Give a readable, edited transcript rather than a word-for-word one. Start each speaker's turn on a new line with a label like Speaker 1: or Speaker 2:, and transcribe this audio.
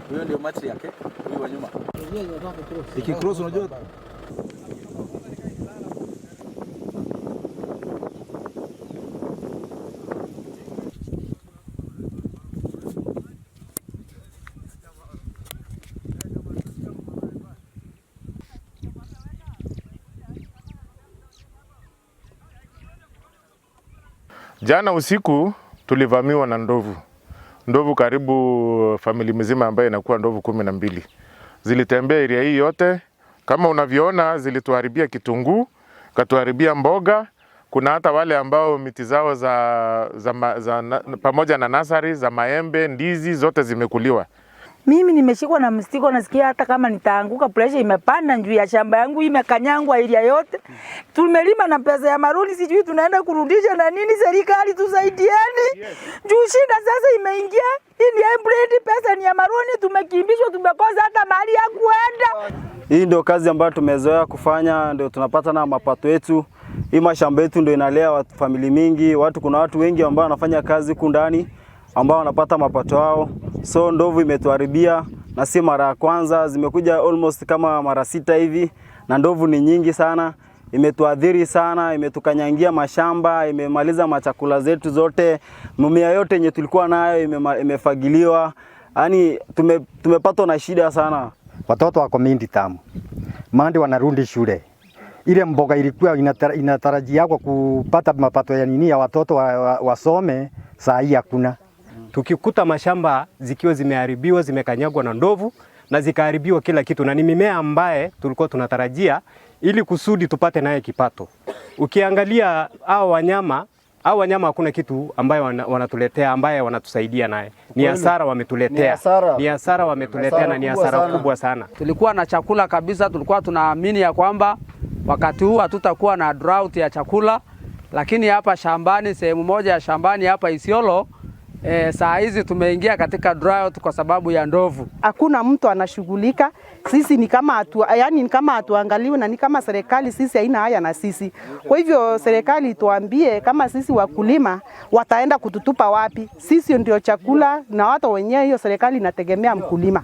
Speaker 1: Huyo ndio matri yake, huyu wa nyuma. Ikicross unajua.
Speaker 2: Jana usiku tulivamiwa na ndovu. Ndovu karibu famili mzima ambayo inakuwa ndovu 12. Zilitembea area hii yote. Kama unavyoona zilituharibia kitunguu, katuharibia mboga. Kuna hata wale ambao miti zao pamoja na nasari za maembe, ndizi zote zimekuliwa.
Speaker 3: Mimi nimeshikwa na mstiko, nasikia hata kama nitaanguka, pressure imepanda juu ya shamba yangu, imekanyangwa area yote. Tumelima na pesa ya maruni, sijui tunaenda kurudisha na nini. Serikali tusaidieni. Juu shida sasa imeingia. Hii ni hybrid, pesa ni ya maruni, tumekimbishwa, tumekosa hata mahali ya kuenda.
Speaker 4: Hii ndio kazi ambayo tumezoea kufanya, ndio tunapata na mapato yetu. Hii mashamba yetu ndio inalea familia mingi. Kuna watu wengi ambao wanafanya kazi huku ndani ambao wanapata mapato yao. So ndovu imetuharibia, na si mara ya kwanza, zimekuja almost kama mara 6 hivi, na ndovu ni nyingi sana. Imetuadhiri sana, imetukanyangia mashamba, imemaliza machakula zetu zote, mimea yote yenye tulikuwa nayo imefagiliwa. Yaani tumepatwa na shida sana.
Speaker 5: Watoto wako mindi tamu. Mandi wanarudi shule. Ile mboga ilikuwa inatarajia kwa kupata mapato ya nini ya watoto wasome, saa hii hakuna.
Speaker 6: Tukikuta mashamba zikiwa zimeharibiwa, zimekanyagwa na ndovu na zikaharibiwa kila kitu, na ni mimea ambaye tulikuwa tunatarajia ili kusudi tupate naye kipato. Ukiangalia hao wanyama hakuna kitu ambaye wanatuletea ambaye wanatusaidia naye. Ni hasara wametuletea. Ni hasara wametuletea na ni hasara kubwa sana.
Speaker 7: Tulikuwa na chakula kabisa, tulikuwa tunaamini ya kwamba wakati huu hatutakuwa na drought ya chakula, lakini hapa shambani, sehemu moja ya shambani hapa Isiolo, saa hizi tumeingia katika drought kwa sababu ya ndovu.
Speaker 8: Hakuna mtu anashughulika. Sisi ni kama ni kama hatuangaliwi, na ni kama serikali sisi haina haya na sisi. Kwa hivyo serikali tuambie kama sisi wakulima wataenda kututupa wapi? Sisi ndio chakula, na watu wenyewe, hiyo serikali inategemea mkulima.